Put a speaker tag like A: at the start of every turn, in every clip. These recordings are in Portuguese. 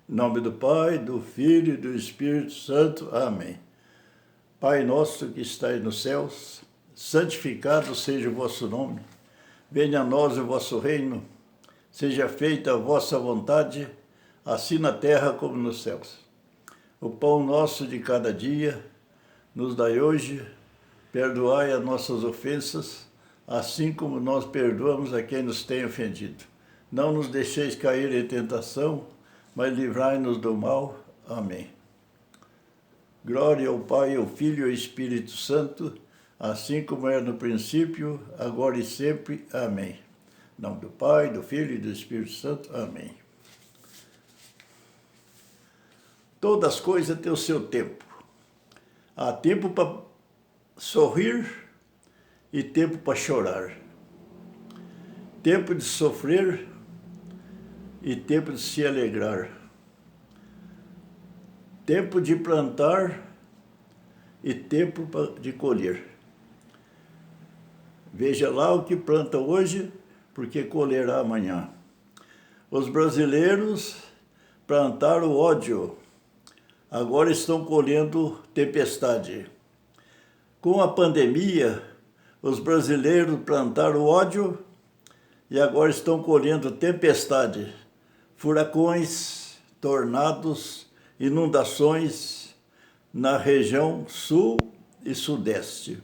A: Em nome do Pai, do Filho e do Espírito Santo. Amém. Pai nosso que estais nos céus, santificado seja o vosso nome. Venha a nós o vosso reino. Seja feita a vossa vontade, assim na terra como nos céus. O pão nosso de cada dia nos dai hoje. Perdoai as nossas ofensas, assim como nós perdoamos a quem nos tem ofendido. Não nos deixeis cair em tentação, mas livrai-nos do mal. Amém. Glória ao Pai, ao Filho e ao Espírito Santo, assim como era no princípio, agora e sempre. Amém. Em nome do Pai, do Filho e do Espírito Santo. Amém. Todas as coisas têm o seu tempo. Há tempo para sorrir e tempo para chorar. Tempo de sofrer e tempo de se alegrar. Tempo de plantar e tempo de colher. Veja lá o que planta hoje, porque colherá amanhã. Os brasileiros plantaram ódio, agora estão colhendo tempestade. Com a pandemia, os brasileiros plantaram ódio e agora estão colhendo tempestade. Furacões, tornados, inundações na região sul e sudeste.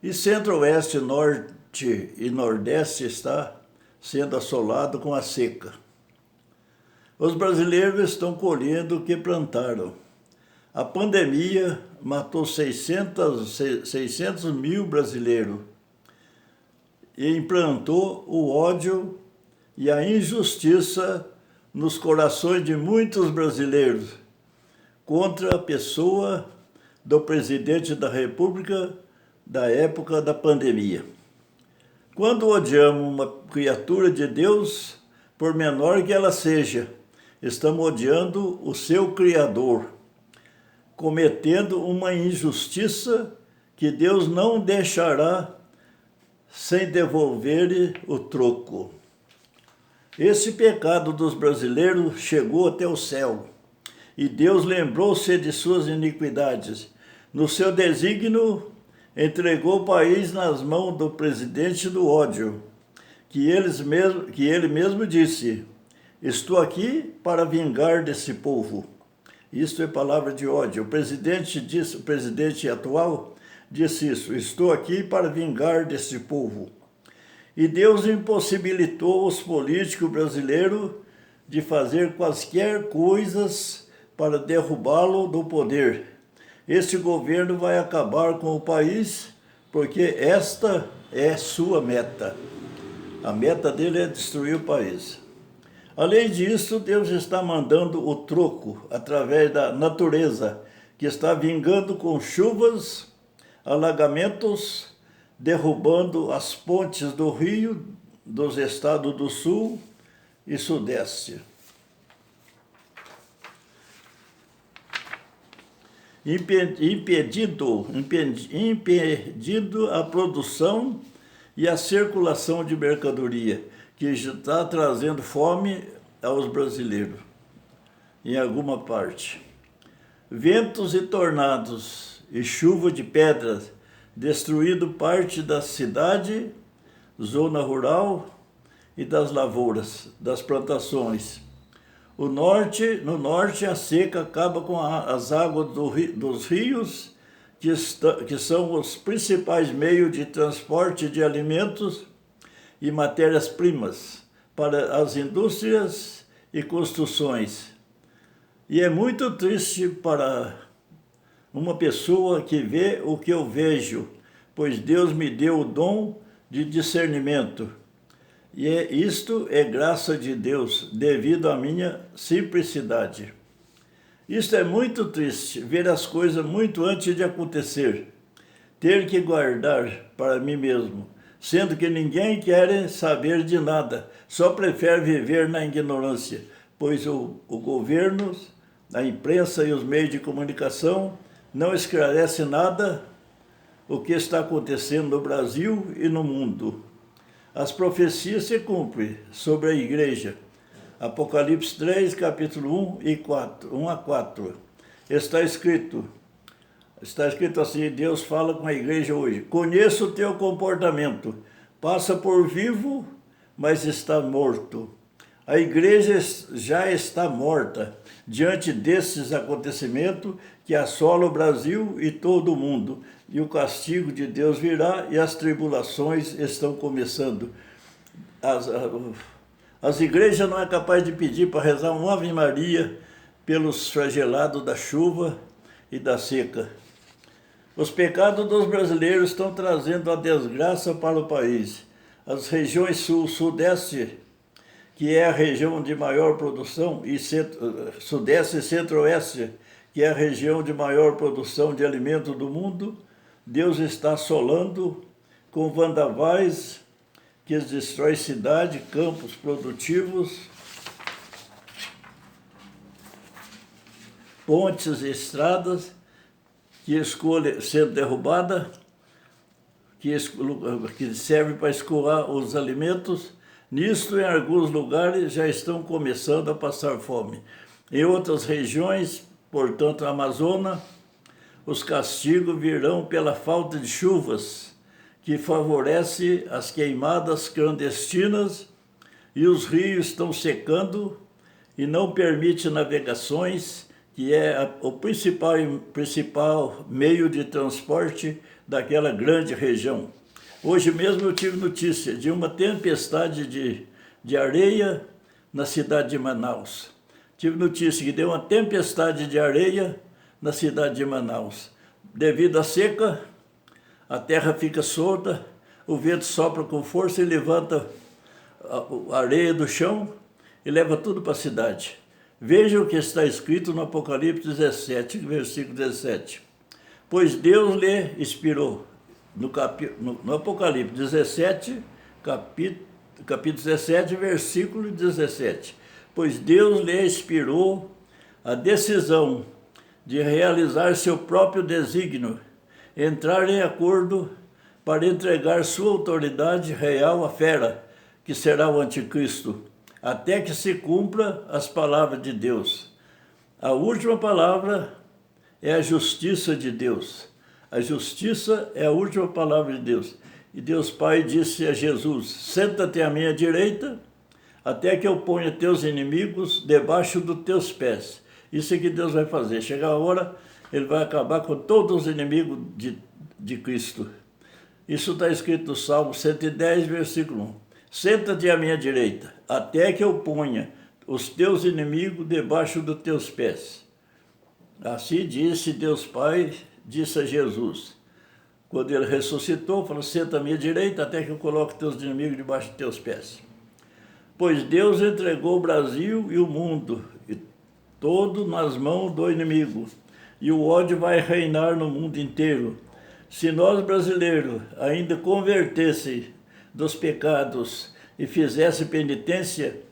A: E centro-oeste, norte e nordeste está sendo assolado com a seca. Os brasileiros estão colhendo o que plantaram. A pandemia matou 600 mil brasileiros e implantou o ódio e a injustiça nos corações de muitos brasileiros contra a pessoa do presidente da República da época da pandemia. Quando odiamos uma criatura de Deus, por menor que ela seja, estamos odiando o seu Criador, cometendo uma injustiça que Deus não deixará sem devolver-lhe o troco. Esse pecado dos brasileiros chegou até o céu, e Deus lembrou-se de suas iniquidades. No seu desígnio, entregou o país nas mãos do presidente do ódio, que ele mesmo disse: estou aqui para vingar desse povo. Isto é palavra de ódio. O presidente atual disse isso: estou aqui para vingar desse povo. E Deus impossibilitou os políticos brasileiros de fazer quaisquer coisas para derrubá-lo do poder. Este governo vai acabar com o país porque esta é sua meta. A meta dele é destruir o país. Além disso, Deus está mandando o troco através da natureza, que está vingando com chuvas, alagamentos, derrubando as pontes do rio dos estados do sul e sudeste. Impedindo a produção e a circulação de mercadoria, que está trazendo fome aos brasileiros, em alguma parte. Ventos e tornados e chuva de pedras, destruindo parte da cidade, zona rural e das lavouras, das plantações. No norte, a seca acaba com as águas dos rios, que são os principais meios de transporte de alimentos e matérias-primas para as indústrias e construções. E é muito triste para uma pessoa que vê o que eu vejo, pois Deus me deu o dom de discernimento. E isto é graça de Deus, devido à minha simplicidade. Isto é muito triste, ver as coisas muito antes de acontecer, ter que guardar para mim mesmo, sendo que ninguém quer saber de nada, só prefere viver na ignorância, pois o governo, a imprensa e os meios de comunicação não esclarecem nada o que está acontecendo no Brasil e no mundo. As profecias se cumprem sobre a igreja. Apocalipse 3, capítulo 1 e 4, 1 a 4. Está escrito assim, Deus fala com a igreja hoje: conheço o teu comportamento, passa por vivo, mas está morto. A igreja já está morta diante desses acontecimentos que assolam o Brasil e todo o mundo. E o castigo de Deus virá e as tribulações estão começando. As igrejas não é capaz de pedir para rezar uma Ave Maria pelos flagelados da chuva e da seca. Os pecados dos brasileiros estão trazendo a desgraça para o país. As regiões sul, sudeste, que é a região de maior produção, e sudeste e centro-oeste, que é a região de maior produção de alimento do mundo, Deus está assolando com vendavais que destrói cidade, campos produtivos, pontes e estradas, que escolhe sendo derrubada, que serve para escoar os alimentos. Nisto, em alguns lugares, já estão começando a passar fome. Em outras regiões, portanto, a Amazônia, os castigos virão pela falta de chuvas, que favorece as queimadas clandestinas, e os rios estão secando e não permite navegações, que é o principal meio de transporte daquela grande região. Hoje mesmo eu tive notícia de uma tempestade de areia na cidade de Manaus. Tive notícia que deu uma tempestade de areia na cidade de Manaus. Devido à seca, a terra fica solta, o vento sopra com força e levanta a areia do chão e leva tudo para a cidade. Veja o que está escrito no Apocalipse 17, versículo 17. Pois Deus lhe inspirou, no Apocalipse 17, capítulo 17, versículo 17. Pois Deus lhe inspirou a decisão de realizar seu próprio desígnio, entrar em acordo para entregar sua autoridade real à fera, que será o anticristo, até que se cumpra as palavras de Deus. A última palavra é a justiça de Deus. A justiça é a última palavra de Deus. E Deus Pai disse a Jesus: senta-te à minha direita, até que eu ponha teus inimigos debaixo dos teus pés. Isso é que Deus vai fazer. Chegar a hora, Ele vai acabar com todos os inimigos de Cristo. Isso está escrito no Salmo 110, versículo 1. Senta-te à minha direita, até que eu ponha os teus inimigos debaixo dos teus pés. Assim disse Deus Pai, disse a Jesus. Quando Ele ressuscitou, falou: senta à minha direita, até que eu coloque teus inimigos debaixo dos teus pés. Pois Deus entregou o Brasil e o mundo, e todo nas mãos do inimigo, e o ódio vai reinar no mundo inteiro. Se nós brasileiros ainda convertesse dos pecados e fizesse penitência,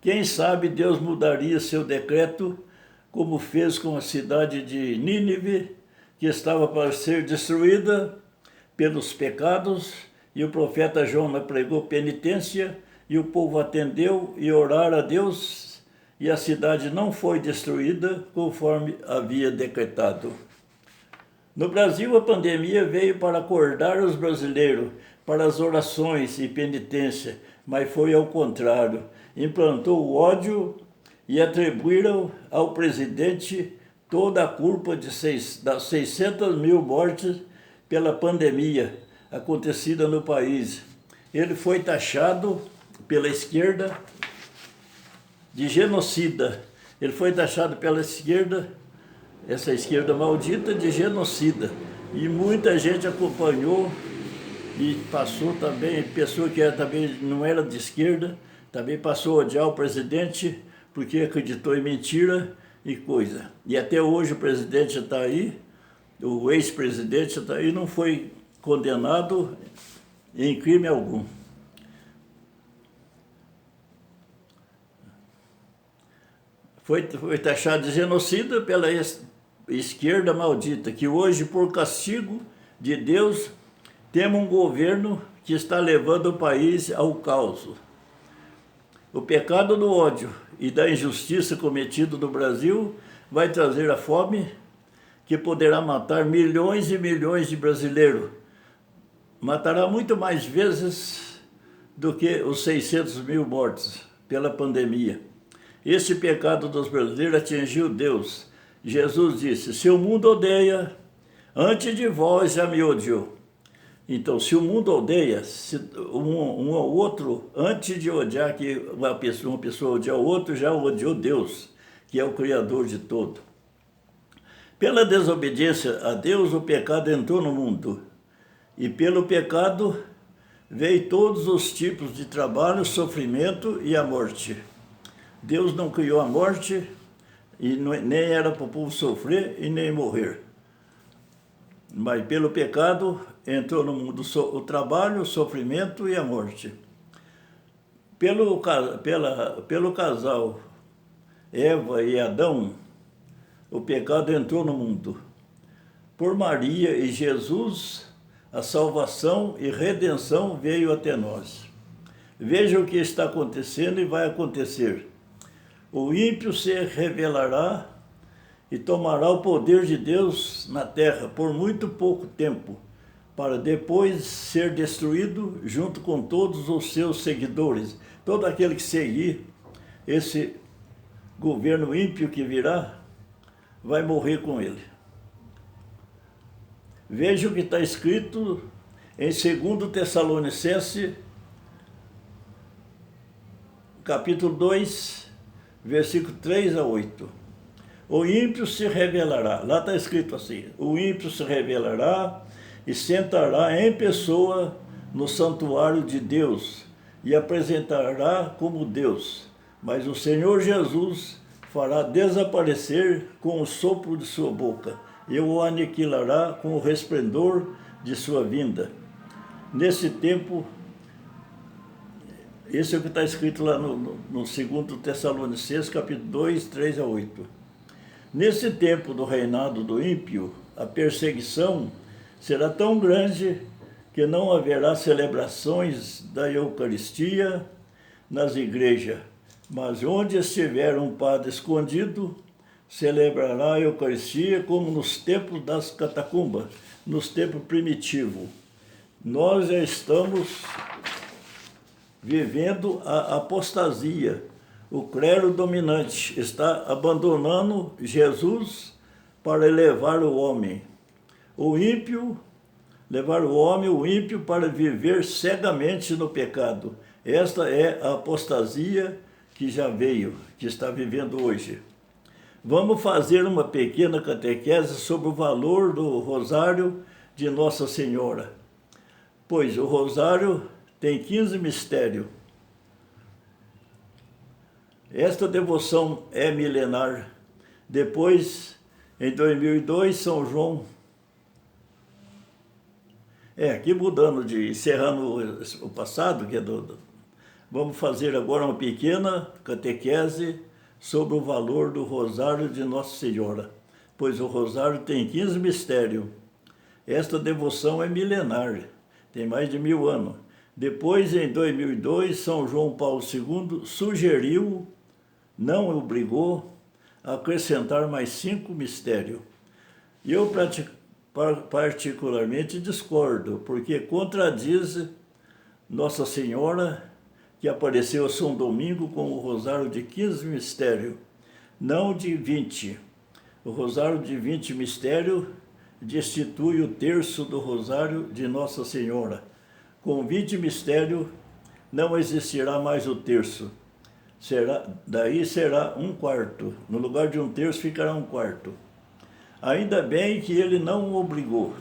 A: quem sabe Deus mudaria seu decreto, como fez com a cidade de Nínive, que estava para ser destruída pelos pecados, e o profeta Jonas pregou penitência, e o povo atendeu e oraram a Deus, e a cidade não foi destruída conforme havia decretado. No Brasil, a pandemia veio para acordar os brasileiros para as orações e penitência, mas foi ao contrário. Implantou o ódio e atribuíram ao presidente toda a culpa das 600 mil mortes pela pandemia acontecida no país. Ele foi taxado pela esquerda de genocida. Ele foi taxado pela esquerda, essa esquerda maldita, de genocida. E muita gente acompanhou e passou também, pessoa que também não era de esquerda, também passou a odiar o presidente porque acreditou em mentira e coisa. E até hoje o presidente está aí, o ex-presidente está aí, não foi condenado em crime algum. Foi taxado de genocida pela esquerda maldita, que hoje, por castigo de Deus, temos um governo que está levando o país ao caos. O pecado do ódio e da injustiça cometido no Brasil vai trazer a fome que poderá matar milhões e milhões de brasileiros. Matará muito mais vezes do que os 600 mil mortos pela pandemia. Esse pecado dos brasileiros atingiu Deus. Jesus disse: se o mundo odeia, antes de vós já me odiou. Então, se o mundo odeia, se um ao outro, antes de odiar que uma pessoa odia o outro, já odiou Deus, que é o Criador de todo. Pela desobediência a Deus, o pecado entrou no mundo. E pelo pecado veio todos os tipos de trabalho, sofrimento e a morte. Deus não criou a morte, e nem era para o povo sofrer e nem morrer. Mas pelo pecado entrou no mundo o trabalho, o sofrimento e a morte. Pelo casal Eva e Adão, o pecado entrou no mundo. Por Maria e Jesus, a salvação e redenção veio até nós. Veja o que está acontecendo e vai acontecer. O ímpio se revelará e tomará o poder de Deus na terra por muito pouco tempo, para depois ser destruído junto com todos os seus seguidores. Todo aquele que seguir esse governo ímpio que virá, vai morrer com ele. Veja o que está escrito em 2 Tessalonicenses, capítulo 2, versículo 3 a 8. O ímpio se revelará, lá está escrito assim: o ímpio se revelará e sentará em pessoa no santuário de Deus e apresentará como Deus. Mas o Senhor Jesus fará desaparecer com o sopro de sua boca e o aniquilará com o resplendor de sua vinda. Nesse tempo, esse é o que está escrito lá no 2 Tessalonicenses, capítulo 2, 3 a 8. Nesse tempo do reinado do ímpio, a perseguição será tão grande que não haverá celebrações da Eucaristia nas igrejas, mas onde estiver um padre escondido, celebrará a Eucaristia como nos tempos das catacumbas, nos tempos primitivos. Nós já estamos vivendo a apostasia. O clero dominante está abandonando Jesus para elevar o homem. O ímpio, levar o ímpio para viver cegamente no pecado. Esta é a apostasia que já veio, que está vivendo hoje. Vamos fazer uma pequena catequese sobre o valor do rosário de Nossa Senhora. Pois o rosário tem 15 mistérios. Esta devoção é milenar. Depois, em 2002, São João... aqui mudando, encerrando o passado, que é vamos fazer agora uma pequena catequese sobre o valor do rosário de Nossa Senhora. Pois o rosário tem 15 mistérios. Esta devoção é milenar, tem mais de 1000 anos. Depois, em 2002, São João Paulo II sugeriu, não obrigou, a acrescentar mais 5 mistérios. E eu particularmente discordo, porque contradiz Nossa Senhora, que apareceu a São Domingo com o rosário de 15 mistérios, não de 20. O rosário de 20 mistérios destitui o terço do rosário de Nossa Senhora. Com 20 mistérios não existirá mais o terço. Daí será 1/4. No lugar de 1/3 ficará 1/4. Ainda bem que ele não obrigou.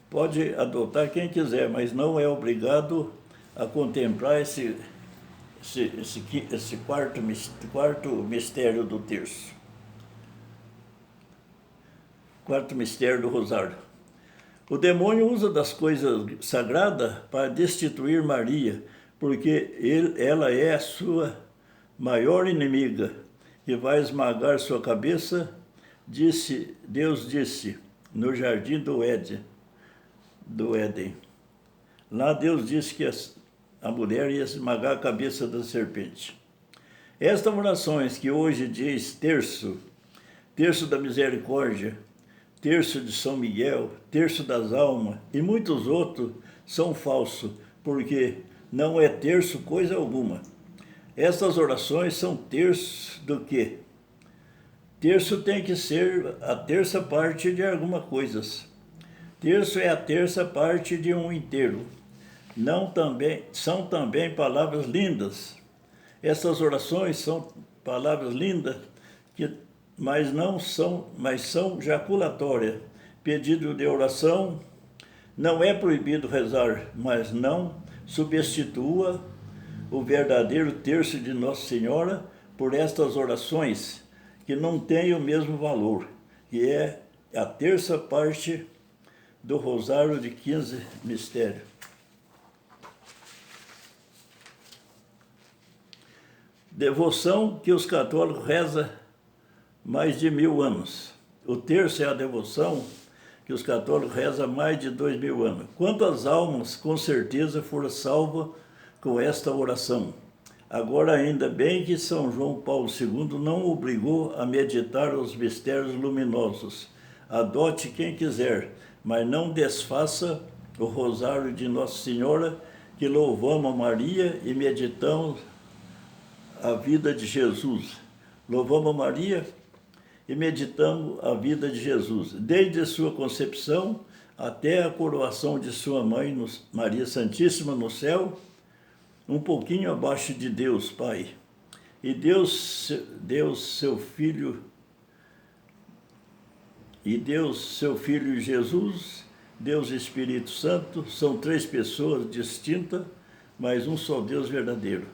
A: Pode adotar quem quiser, mas não é obrigado a contemplar esse quarto mistério do terço. Quarto mistério do rosário. O demônio usa das coisas sagradas para destituir Maria, porque ela é a sua maior inimiga e vai esmagar sua cabeça. Deus disse no jardim do Éden. Lá Deus disse que a mulher ia esmagar a cabeça da serpente. Estas orações que hoje diz terço, terço da misericórdia, terço de São Miguel, terço das almas e muitos outros são falsos, porque não é terço coisa alguma. Essas orações são terços do quê? Terço tem que ser a terça parte de alguma coisa. Terço é a terça parte de um inteiro. São também palavras lindas. Essas orações são palavras lindas, mas são jaculatórias. Pedido de oração, não é proibido rezar, mas não substitua o verdadeiro terço de Nossa Senhora por estas orações, que não têm o mesmo valor, que é a terça parte do Rosário de 15 mistérios. Devoção que os católicos rezam mais de 1000 anos. O terço é a devoção que os católicos rezam há mais de 2000 anos. Quantas almas, com certeza, foram salvas com esta oração? Agora, ainda bem que São João Paulo II não obrigou a meditar os mistérios luminosos. Adote quem quiser, mas não desfaça o rosário de Nossa Senhora, que louvamos a Maria e meditamos a vida de Jesus. Louvamos a Maria e meditamos a vida de Jesus, desde a sua concepção até a coroação de sua mãe, Maria Santíssima, no céu, um pouquinho abaixo de Deus, Pai. E Deus, seu Filho Jesus, Deus Espírito Santo, são 3 pessoas distintas, mas um só Deus verdadeiro,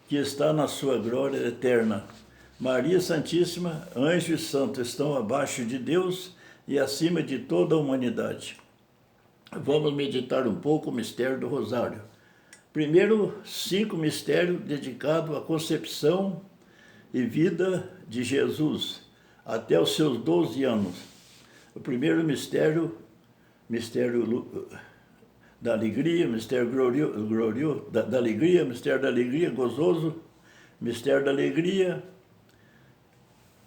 A: que está na sua glória eterna. Maria Santíssima, anjo e santo estão abaixo de Deus e acima de toda a humanidade. Vamos meditar um pouco o mistério do Rosário. Primeiro, 5 mistérios dedicados à concepção e vida de Jesus, até os seus 12 anos. O primeiro mistério da alegria, mistério glorioso, da alegria, mistério da alegria, gozoso, mistério da alegria,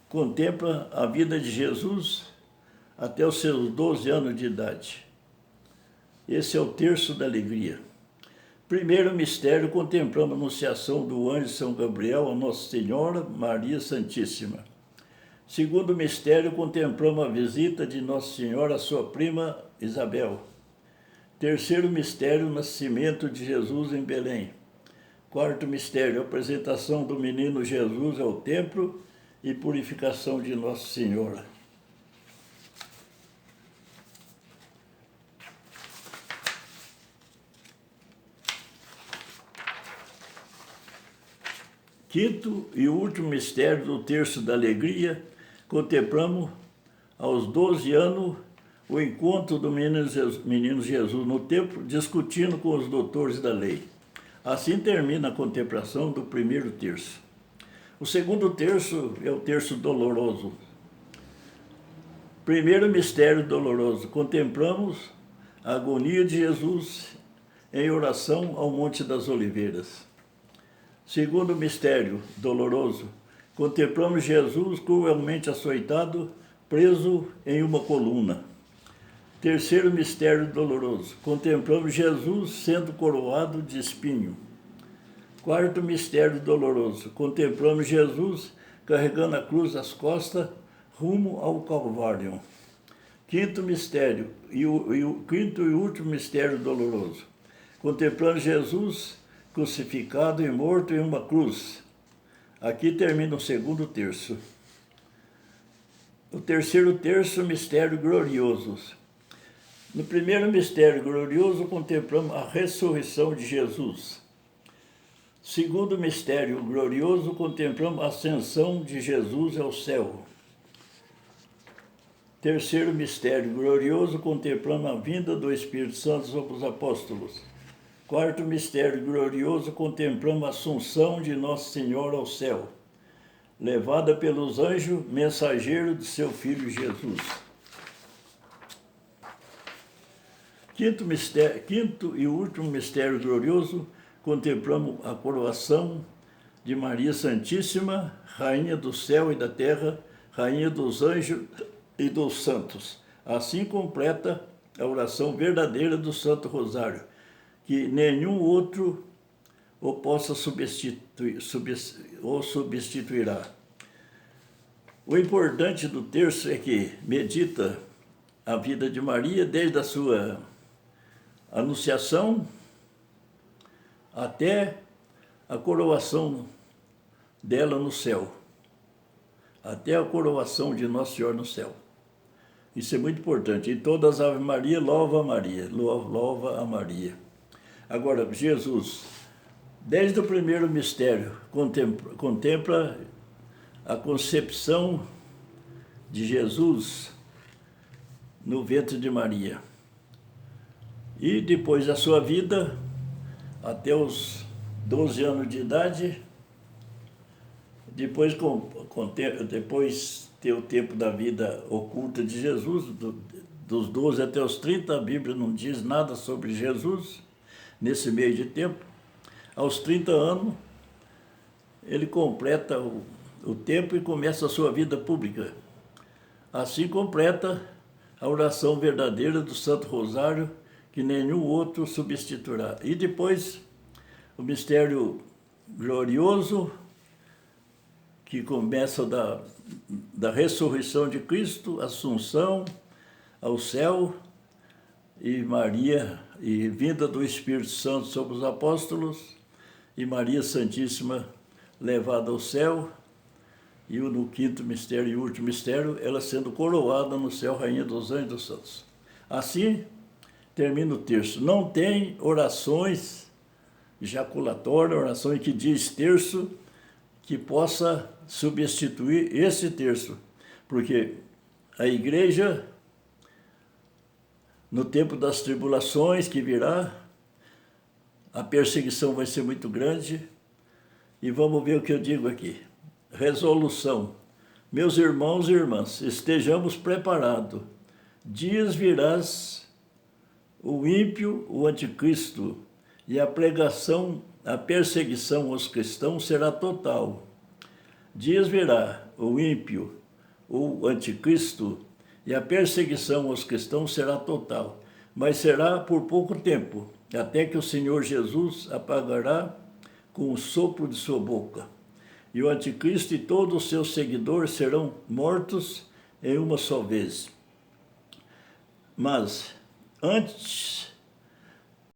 A: contempla a vida de Jesus até os seus 12 anos de idade. Esse é o terço da alegria. Primeiro mistério, contemplamos a anunciação do anjo São Gabriel a Nossa Senhora Maria Santíssima. Segundo mistério, contemplamos a visita de Nossa Senhora à sua prima Isabel. Terceiro mistério, o nascimento de Jesus em Belém. Quarto mistério, a apresentação do menino Jesus ao templo e purificação de Nossa Senhora. Quinto e último mistério do terço da alegria, contemplamos aos 12 anos o encontro do menino Jesus no templo, discutindo com os doutores da lei. Assim termina a contemplação do primeiro terço. O segundo terço é o terço doloroso. Primeiro mistério doloroso, contemplamos a agonia de Jesus em oração ao Monte das Oliveiras. Segundo mistério doloroso, contemplamos Jesus cruelmente açoitado, preso em uma coluna. Terceiro mistério doloroso, contemplamos Jesus sendo coroado de espinho. Quarto mistério doloroso, contemplamos Jesus carregando a cruz às costas, rumo ao Calvário. Quinto mistério, quinto e último mistério doloroso, contemplamos Jesus crucificado e morto em uma cruz. Aqui termina o segundo terço. O terceiro terço, mistério glorioso. No primeiro mistério glorioso, contemplamos a ressurreição de Jesus. Segundo mistério glorioso, contemplamos a ascensão de Jesus ao céu. Terceiro mistério glorioso, contemplamos a vinda do Espírito Santo sobre os apóstolos. Quarto mistério glorioso, contemplamos a assunção de Nossa Senhora ao céu, levada pelos anjos mensageiros de seu Filho Jesus. Quinto e último mistério glorioso, contemplamos a coroação de Maria Santíssima, Rainha do céu e da terra, Rainha dos anjos e dos santos. Assim completa a oração verdadeira do Santo Rosário, que nenhum outro o possa substituirá. O importante do terço é que medita a vida de Maria desde a sua anunciação até a coroação dela no céu, até a coroação de Nossa Senhora no céu. Isso é muito importante. Em todas as Ave Maria, louva a Maria, louva a Maria. Agora, Jesus, desde o primeiro mistério, contempla a concepção de Jesus no ventre de Maria. E depois da sua vida, até os 12 anos de idade, depois ter o tempo da vida oculta de Jesus, dos 12 até os 30, a Bíblia não diz nada sobre Jesus, nesse meio de tempo. Aos 30 anos, ele completa o tempo e começa a sua vida pública. Assim completa a oração verdadeira do Santo Rosário, que nenhum outro substituirá. E depois, o mistério glorioso, que começa da ressurreição de Cristo, Assunção ao céu, e Maria, e vinda do Espírito Santo sobre os apóstolos, e Maria Santíssima levada ao céu, e no quinto mistério e último mistério, ela sendo coroada no céu, Rainha dos Anjos e dos Santos. Assim, termina o terço. Não tem orações jaculatórias, orações que diz terço, que possa substituir esse terço, porque a igreja, no tempo das tribulações que virá, a perseguição vai ser muito grande, e vamos ver o que eu digo aqui. Resolução. Meus irmãos e irmãs, estejamos preparados. Dias virás o ímpio, o anticristo, e a perseguição aos cristãos será total. Dias virá o ímpio, o anticristo, e a perseguição aos cristãos será total, mas será por pouco tempo, até que o Senhor Jesus apagará com o sopro de sua boca. E o anticristo e todos os seus seguidores serão mortos em uma só vez. Mas, antes